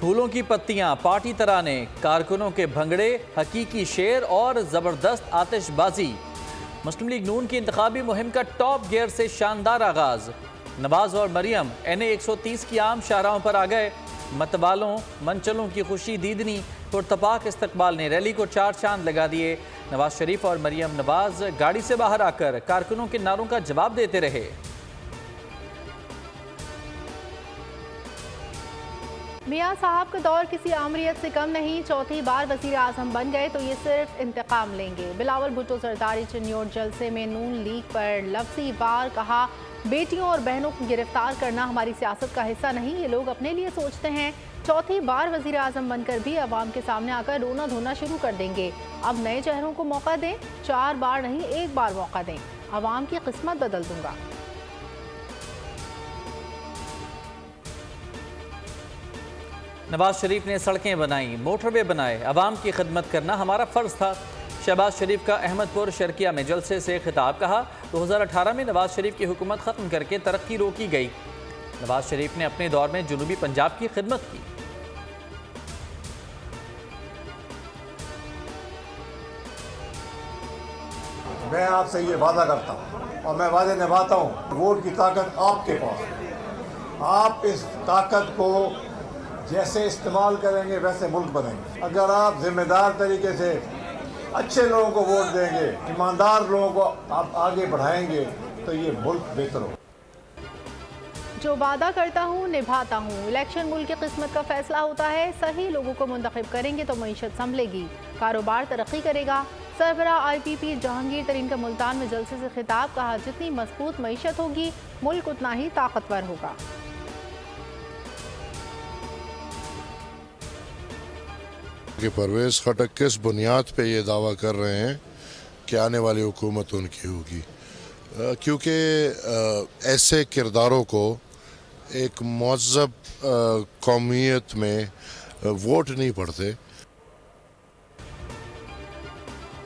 फूलों की पत्तियां, पार्टी तराने, कारकुनों के भंगड़े, हकीकी शेर और जबरदस्त आतिशबाजी। मुस्लिम लीग नून की इंतखाबी मुहिम का टॉप गियर से शानदार आगाज। नवाज और मरियम NA 130 की आम शाहराहों पर आ गए। मतवालों मंचलों की खुशी दीदनी पुरतपाक इस्तकबाल ने रैली को चार चांद लगा दिए। नवाज शरीफ और मरियम नवाज गाड़ी से बाहर आकर कारकुनों के नारों का जवाब देते रहे। मियां साहब का दौर किसी आमरीत से कम नहीं। चौथी बार वज़ीर आज़म बन गए तो ये सिर्फ इंतकाम लेंगे। बिलावल भुट्टो सरदारी चिन्योर जलसे में नून लीग पर लफ्ज़ी वार कहा, बेटियों और बहनों को गिरफ्तार करना हमारी सियासत का हिस्सा नहीं, ये लोग अपने लिए सोचते हैं। चौथी बार वज़ीर आज़म बनकर भी अवाम के सामने आकर रोना धोना शुरू कर देंगे। अब नए चेहरों को मौका दें, 4 बार नहीं 1 बार मौका दें, अवाम की किस्मत बदल दूंगा। नवाज शरीफ ने सड़कें बनाई, मोटरवे बनाए, अवाम की खिदमत करना हमारा फ़र्ज था। शहबाज शरीफ का अहमदपुर शर्किया में जलसे से खिताब। कहा, 2018 में नवाज शरीफ की हुकूमत ख़त्म करके तरक्की रोकी गई। नवाज शरीफ ने अपने दौर में जनूबी पंजाब की खिदमत की। मैं आपसे ये वादा करता हूँ और मैं वादे निभाता हूँ। वोट की ताकत आपके पास है। आप इस ताकत को जैसे इस्तेमाल करेंगे वैसे मुल्क बनेंगे। अगर आप जिम्मेदार तरीके से अच्छे लोगों को वोट देंगे, ईमानदार लोगों को आप आगे बढ़ाएंगे तो ये मुल्क बेहतर होगा। जो वादा करता हूँ निभाता हूँ। इलेक्शन मुल्क की किस्मत का फैसला होता है। सही लोगों को मुंतखब करेंगे तो मईशत संभलेगी, कारोबार तरक्की करेगा। सरबरा IPP जहांगीर तरीन का मुल्तान में जलसे से खिताब। कहा, जितनी मजबूत मईशत होगी मुल्क उतना ही ताकतवर होगा। कि परवेज़ खटक किस बुनियाद पे ये दावा कर रहे हैं कि आने वाली हुकूमत उनकी होगी, क्योंकि ऐसे किरदारों को एक मुअज़्ज़ब कौमियत में वोट नहीं पड़ते।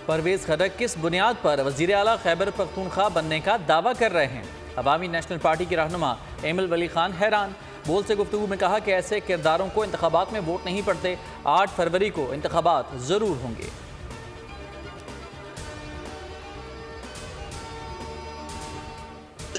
परवेज़ खटक किस बुनियाद पर वज़ीर आला खैबर पख्तूनख्वा बनने का दावा कर रहे हैं? अवामी नेशनल पार्टी के रहनुमा एमिल वली खान हैरान। बोल से गुफ्तगू में कहा कि ऐसे किरदारों को इंतखाबात में वोट नहीं पड़ते। 8 फरवरी को इंतखाबात जरूर होंगे।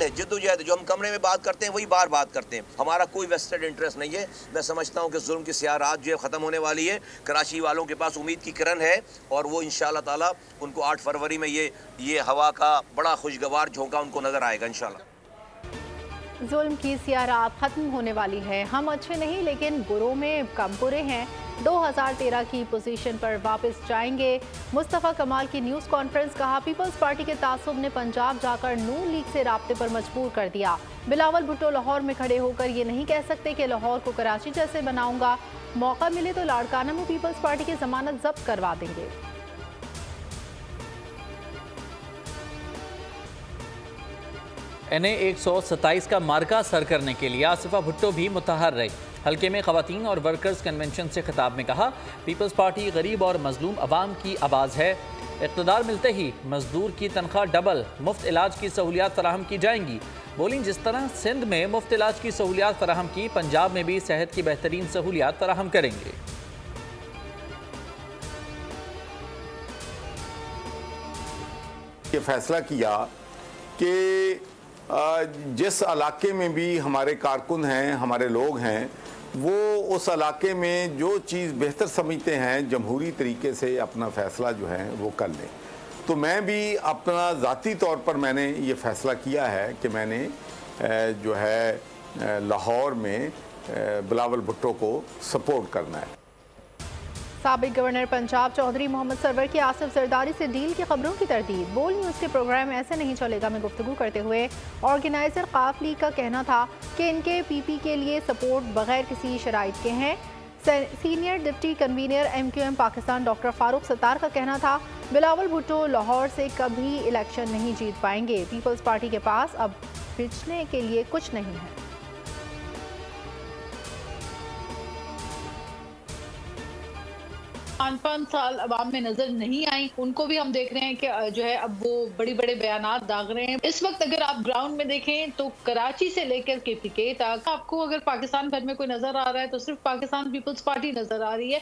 जद्दोजहद जो हम कमरे में बात करते हैं वही बार बात करते हैं। हमारा कोई वेस्टेड इंटरेस्ट नहीं है। मैं समझता हूं कि जुल्म की स्याह रात जो है ख़त्म होने वाली है। कराची वालों के पास उम्मीद की किरण है और वो इंशाअल्लाह ताला उनको 8 फरवरी में ये हवा का बड़ा खुशगवार झोंका उनको नजर आएगा इंशाअल्लाह। जुल्म की स्याह रात खत्म होने वाली है। हम अच्छे नहीं लेकिन बुरों में कम बुरे हैं। 2013 की पोजीशन पर वापस जाएंगे। मुस्तफ़ा कमाल की न्यूज़ कॉन्फ्रेंस। कहा, पीपल्स पार्टी के तासुब ने पंजाब जाकर नून लीग से राब्ते पर मजबूर कर दिया। बिलावल भुट्टो लाहौर में खड़े होकर ये नहीं कह सकते कि लाहौर को कराची जैसे बनाऊंगा। मौका मिले तो लाड़काना में पीपल्स पार्टी की जमानत जब्त करवा देंगे। NA 127 का मार्का सर करने के लिए आसिफा भुट्टो भी मुतहर रही। हल्के में खवातीन और वर्कर्स कन्वेंशन से खिताब में कहा, पीपल्स पार्टी गरीब और मजलूम अवाम की आवाज़ है। इक़्तिदार मिलते ही मजदूर की तनख्वाह डबल, मुफ्त इलाज की सहूलियात फराहम की जाएंगी। बोली, जिस तरह सिंध में मुफ्त इलाज की सहूलियात फराहम की, पंजाब में भी सेहत की बेहतरीन सहूलियात फराहम करेंगे। ये फैसला किया कि जिस इलाके में भी हमारे कारकुन हैं, हमारे लोग हैं, वो उस इलाके में जो चीज़ बेहतर समझते हैं जमहूरी तरीके से अपना फ़ैसला जो है वो कर लें। तो मैं भी अपना ज़ाती तौर पर मैंने ये फ़ैसला किया है कि मैंने जो है लाहौर में बिलावल भुट्टो को सपोर्ट करना है। साबिक गवर्नर पंजाब चौधरी मोहम्मद सरवर की आसिफ जरदारी से डील की खबरों की तरदीद। बोल न्यूज़ के प्रोग्राम ऐसे नहीं चलेगा में गुफ्तगू करते हुए ऑर्गेनाइजर काफ लीग का कहना था कि इनके PP के लिए सपोर्ट बगैर किसी शराइत के हैं। Senior deputy convener MQM Pakistan doctor Farooq Sattar का कहना था, बिलावल भुट्टो लाहौर से कभी इलेक्शन नहीं जीत पाएंगे। पीपल्स पार्टी के पास अब पिछने के लिए कुछ नहीं है। 5-5 साल अवाम में नजर नहीं आई, उनको भी हम देख रहे हैं कि जो है अब वो बड़े बड़े बयानात दाग रहे हैं। इस वक्त अगर आप ग्राउंड में देखें तो कराची से लेकर KPK तक आपको अगर पाकिस्तान भर में कोई नजर आ रहा है तो सिर्फ पाकिस्तान पीपल्स पार्टी नजर आ रही है।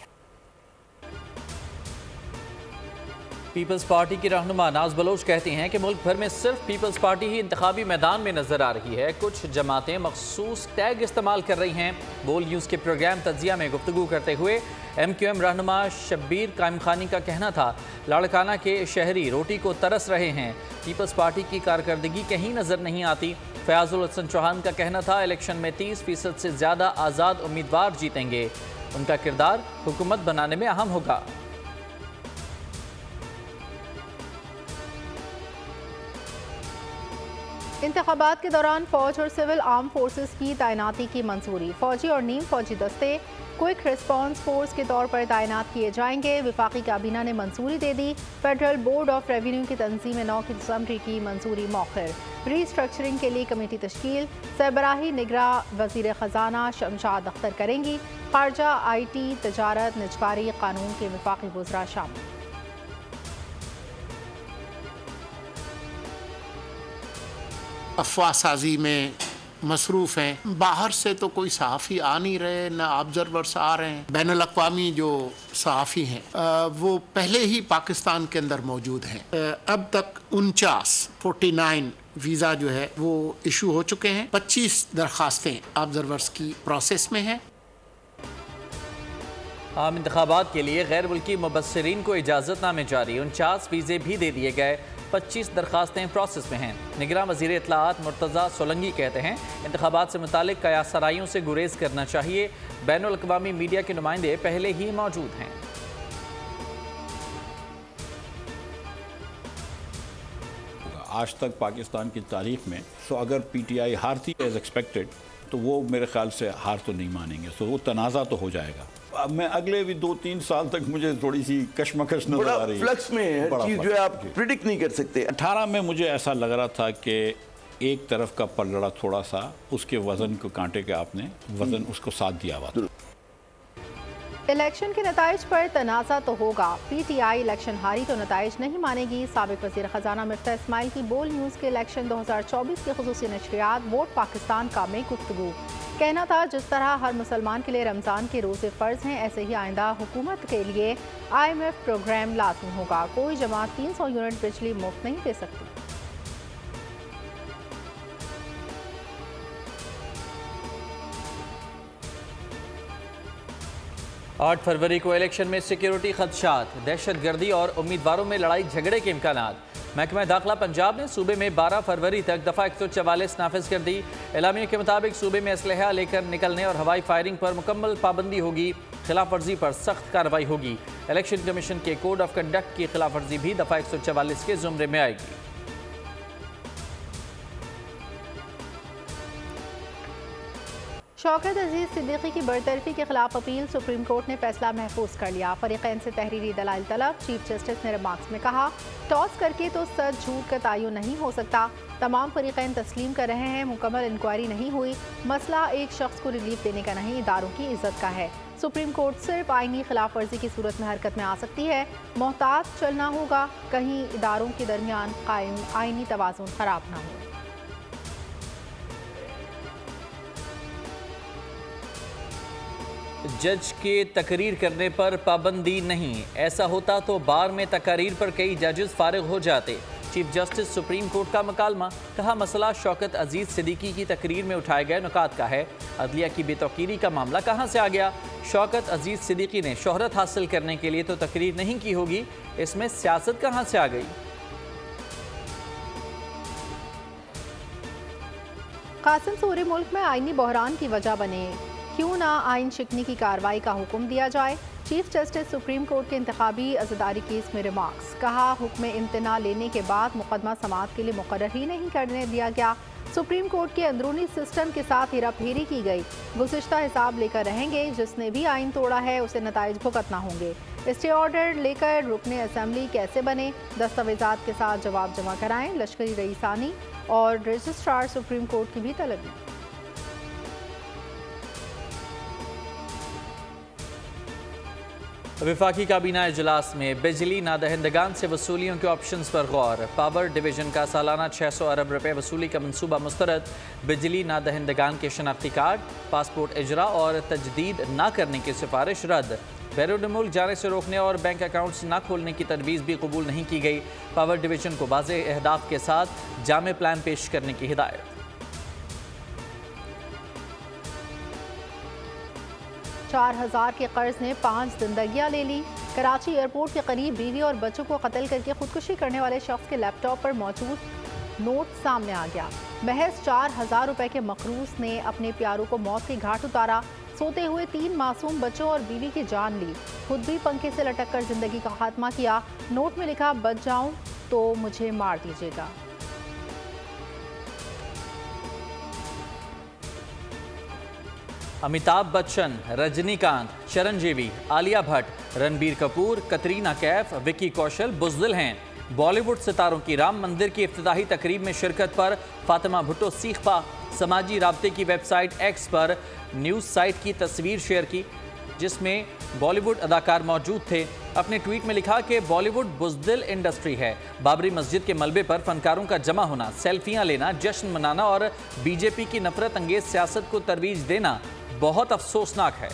पीपल्स पार्टी की रहनुमा नाज बलोच कहती हैं कि मुल्क भर में सिर्फ पीपल्स पार्टी ही इंतखाबी मैदान में नजर आ रही है। कुछ जमातें मखसूस टैग इस्तेमाल कर रही हैं। बोल न्यूज़ के प्रोग्राम तज्जिया में गुफ्तगू करते हुए MQM रहनुमा शब्बीर कायम खानी का कहना था, लाड़काना के शहरी रोटी को तरस रहे हैं। पीपल्स पार्टी की कारकर्दगी कहीं नजर नहीं आती। फयाजुल हसन चौहान का कहना था, इलेक्शन में 30% से ज़्यादा आज़ाद उम्मीदवार जीतेंगे। उनका किरदार हुकूमत बनाने में अहम होगा। इंतखाबात के दौरान फौज और सिविल आर्म फोर्सेस की तैनाती की मंजूरी। फौजी और नीम फौजी दस्ते क्विक रिस्पांस फोर्स के तौर पर तैनात किए जाएंगे। वफाकी काबीना ने मंजूरी दे दी। फेडरल बोर्ड ऑफ रेवेन्यू की तंजीम 9 दिसंबर की मंजूरी मौखर। रीस्ट्रक्चरिंग के लिए कमेटी तश्कील। सरबराही निगरां वजीर ख़जाना शमशाद अख्तर करेंगी। खारजा, IT, तजारत, निजकारी, कानून के वफाकी वज़रा शामिल। अफवाह साजी में मसरूफ़ हैं। बाहर से तो कोई सहाफ़ी आ नहीं रहे, न ऑब्जर्वर्स आ रहे हैं। बैनुल अक़वामी जो सहाफ़ी हैं वो पहले ही पाकिस्तान के अंदर मौजूद हैं। अब तक 49 वीज़ा जो है वो इशू हो चुके हैं। 25 दरख्वास्तें ऑब्जर्वर्स की प्रोसेस में हैं। आम इंतखाबात के लिए गैर मुल्की मुबस्सिरीन को इजाज़तनामे जारी। 49 वीज़े भी दे दिए गए। 25 दरख्वास्तें प्रोसेस में हैं। निगरान वज़ीर इत्तलाआत मुर्तज़ा सोलंगी कहते हैं, इंतखाबात से मुतालिक कयासराइयों से गुरेज करना चाहिए। बैनुल अक़वामी मीडिया के नुमाइंदे पहले ही मौजूद हैं। आज तक पाकिस्तान की तारीख में अगर PTI हारती एज एक्सपेक्टेड तो वो मेरे ख्याल से हार तो नहीं मानेंगे। वो तनाज़ा तो हो जाएगा। अब मैं अगले भी 2-3 साल तक मुझे थोड़ी सी कशमकश नजर आ रही है। फ्लक्स में है चीज जो है, आप प्रिडिक्ट नहीं कर सकते। 18 में मुझे ऐसा लग रहा था कि एक तरफ का पलड़ा थोड़ा सा उसके वजन को कांटे के आपने वजन उसको साथ दिया हुआ था। इलेक्शन के नताइज पर तनाज़ा तो होगा। PTI इलेक्शन हारी तो नताइज नहीं मानेगी। साबिक वज़ीर ख़जाना मिफ्ता इस्माइल की बोल न्यूज़ के इलेक्शन 2024 के खुसूसी नशरियात वोट पाकिस्तान का में गुफ्तगू। कहना था, जिस तरह हर मुसलमान के लिए रमज़ान के रोज़े फ़र्ज हैं, ऐसे ही आइंदा हुकूमत के लिए IMF प्रोग्राम लाज़मी होगा। कोई जमात 300 यूनिट बिजली मुफ्त नहीं दे सकती। 8 फरवरी को इलेक्शन में सिक्योरिटी खदशात, दहशतगर्दी और उम्मीदवारों में लड़ाई झगड़े के इम्कानात। महकमा दाखिला पंजाब ने सूबे में 12 फरवरी तक दफ़ा 144 नाफिज कर दी। एलामिया के मुताबिक सूबे में असलहा लेकर निकलने और हवाई फायरिंग पर मुकम्मल पाबंदी होगी। खिलाफ वर्जी पर सख्त कार्रवाई होगी। इलेक्शन कमीशन के कोड ऑफ कंडक्ट की खिलाफ वर्जी भी दफ़ा 144 के जुमरे में आएगी। शौकत अजीज सिद्दीकी की बरतरफी के खिलाफ अपील। सुप्रीम कोर्ट ने फैसला महफूज कर लिया। फरीकैन से तहरीरी दलाइल तलब। चीफ जस्टिस ने रिमार्क्स में कहा, टॉस करके तो सच झूठ का तयन नहीं हो सकता। तमाम फरीकैन तस्लीम कर रहे हैं, मुकम्मल इंक्वायरी नहीं हुई। मसला एक शख्स को रिलीफ देने का नहीं, इदारों की इज्जत का है। सुप्रीम कोर्ट सिर्फ आईनी खिलाफ वर्जी की सूरत में हरकत में आ सकती है। मोहतात चलना होगा, कहीं इदारों के दरमियान कायम आईनी तवाज़ुन खराब ना हो। जज के तकरीर करने पर पाबंदी नहीं। ऐसा होता तो बार में तकरीर पर कई जजेस फारिग हो जाते। चीफ जस्टिस सुप्रीम कोर्ट का मकालमा। कहा, मसला शौकत अजीज सिद्दीकी की तकरीर में उठाए गए नुकात का है। अदलिया की बेतौकीरी का मामला कहाँ से आ गया? शौकत अजीज सिद्दीकी ने शोहरत हासिल करने के लिए तो तकरीर नहीं की होगी, इसमें सियासत कहाँ से आ गई? कासिम सूरी मुल्क में आईनी बहरान की वजह बने, क्यों ना आइन शिकनी की कार्रवाई का हुक्म दिया जाए। चीफ जस्टिस सुप्रीम कोर्ट के इंतखाबी अज़दारी केस में रिमार्क्स। कहा, हुक्म इम्तना लेने के बाद मुकदमा समाअत के लिए मुकर्रर ही नहीं करने दिया गया। सुप्रीम कोर्ट के अंदरूनी सिस्टम के साथ हेराफेरी की गई। गुज़िश्ता हिसाब लेकर रहेंगे, जिसने भी आइन तोड़ा है उसे नताइज भुगतना होंगे। स्टे ऑर्डर लेकर रुकने असम्बली कैसे बने? दस्तावेजात के साथ जवाब जमा कराएं। लश्करी रईसानी और रजिस्ट्रार सुप्रीम कोर्ट की भी तलबी। वफाकी काबीना इजलास में बिजली नादहिंदगान से वसूलियों के ऑप्शंस पर गौर। पावर डिवीजन का सालाना 600 अरब रुपए वसूली का मंसूबा मुस्तरद। बिजली नादहिंदगान के शनाख्ती कार्ड, पासपोर्ट इजरा और तजदीद न करने की सिफारिश रद्द। बैरून मुल्क जाने से रोकने और बैंक अकाउंट्स न खोलने की तजवीज़ भी कबूल नहीं की गई। पावर डिवीजन को वाज़े अहदाफ के साथ जामे प्लान पेश करने की हिदायत। 4000 के कर्ज ने 5 जिंदगियां ले ली। कराची एयरपोर्ट के करीब बीवी और बच्चों को कत्ल करके खुदकुशी करने वाले शख्स के लैपटॉप पर मौजूद नोट सामने आ गया। महज 4000 रुपए के मकरूज ने अपने प्यारों को मौत के घाट उतारा। सोते हुए 3 मासूम बच्चों और बीवी की जान ली। खुद भी पंखे से लटक कर जिंदगी का खात्मा किया। नोट में लिखा, बच जाऊं तो मुझे मार दीजिएगा। अमिताभ बच्चन, रजनीकांत, चिरंजीवी, आलिया भट्ट, रणबीर कपूर, कतरीना कैफ, विकी कौशल बुज़दिल हैं। बॉलीवुड सितारों की राम मंदिर की इफ्तिताही तकरीब में शिरकत पर फातिमा भुट्टो सीखपा। समाजी राब्ते की वेबसाइट एक्स पर न्यूज़ साइट की तस्वीर शेयर की जिसमें बॉलीवुड अदाकार मौजूद थे। अपने ट्वीट में लिखा कि बॉलीवुड बुज़दिल इंडस्ट्री है। बाबरी मस्जिद के मलबे पर फनकारों का जमा होना, सेल्फियां लेना, जश्न मनाना और बीजेपी की नफरत अंगेज सियासत को तरवीज देना बहुत अफसोसनाक है।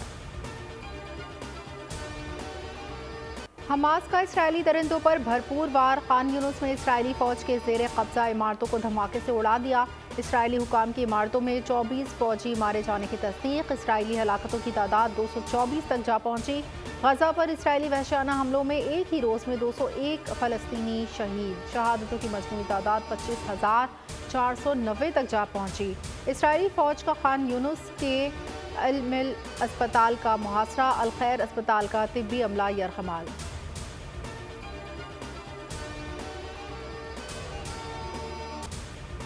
हमास का इस्राएली दरिंदों पर भरपूर वार। खान यूनुस में इस्राएली फौज के जेर कब्जा इमारतों को धमाके से उड़ा दिया। इस्राएली हुकाम की इमारतों में 24 फौजी मारे जाने की तस्दीक। इस्राएली हलाकतों की तादाद 224 तक जा पहुंची। गजा पर इस्राएली वहशाना हमलों में एक ही रोज़ में 201 फ़लस्तीनी शहीद। शहादतों की मजमूई तादाद 25,490 तक जा पहुंची। इस्राएली फ़ौज का खान यूनुस के अल-मिल अस्पताल का मुहासरा, अल खैर अस्पताल का तिब्बी अमला यरहमाल।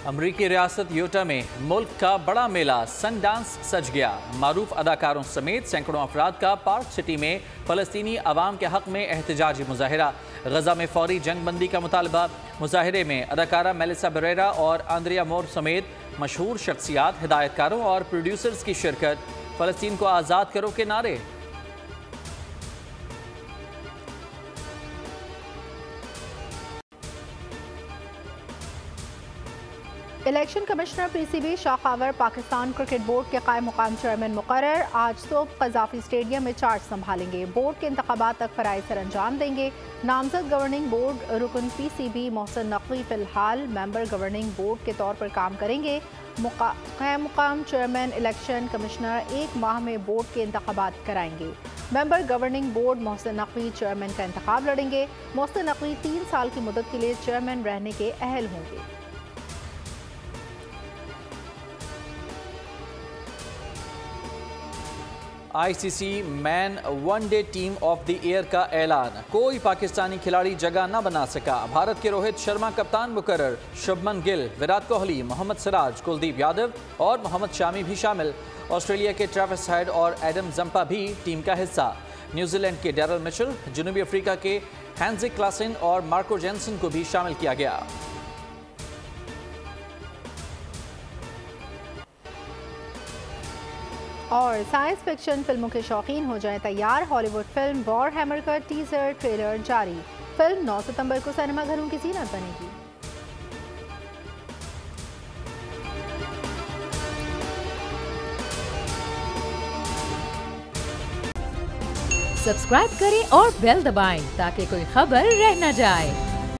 अमरीकी रियासत यूटा में मुल्क का बड़ा मेला सन डांस सज गया। मारूफ अदाकारों समेत सैकड़ों अफराद का पार्क सिटी में फ़लस्तीनी अवाम के हक़ में एहतजाजी मुजाहिरा। गजा में फौरी जंग बंदी का मुतालबा। मुजाहिरे में अदाकारा मेलिसा बरेरा और आंद्रिया मोर समेत मशहूर शख्सियात, हिदायतकारों और प्रोड्यूसर्स की शिरकत। फ़लस्तीन को आज़ाद करो के नारे। इलेक्शन कमिश्नर पीसीबी शाखावर पाकिस्तान क्रिकेट बोर्ड के कायम मुकाम चेयरमैन मुकर्रर। आज सुबह कज़ाफ़ी स्टेडियम में चार्ज संभालेंगे। बोर्ड के इंतखाबात तक फ़राइज़ सर अंजाम देंगे। नामजद गवर्निंग बोर्ड रुकन पीसीबी मोहसिन नकवी फ़िलहाल मेंबर गवर्निंग बोर्ड के तौर पर काम करेंगे। कायम मुकाम चेयरमैन इलेक्शन कमिश्नर 1 माह में बोर्ड के इंतखाबात कराएंगे। Member governing board Mohsin Naqvi chairman का इंतखाब लड़ेंगे। मोहसिन नकवी 3 साल की मुद्दत के लिए चेयरमैन रहने के अहल होंगे। ICC man one day team of the year का ऐलान। कोई पाकिस्तानी खिलाड़ी जगह न बना सका। भारत के रोहित शर्मा कप्तान मुकर्रर। शुभमन गिल, विराट कोहली, मोहम्मद सिराज, कुलदीप यादव और मोहम्मद शामी भी शामिल। ऑस्ट्रेलिया के ट्रेविस हेड और एडम जंपा भी टीम का हिस्सा। न्यूजीलैंड के डैरल मिचेल, जनूबी अफ्रीका के हैंजिक क्लासन और मार्को जेनसन को भी शामिल किया गया। और साइंस फिक्शन फिल्मों के शौकीन हो जाएं तैयार। हॉलीवुड फिल्म वॉरहेमर का टीजर ट्रेलर जारी। फिल्म 9 सितंबर को सिनेमाघरों की ज़ीनत बनेगी। सब्सक्राइब करें और बेल दबाएं ताकि कोई खबर रह न जाए।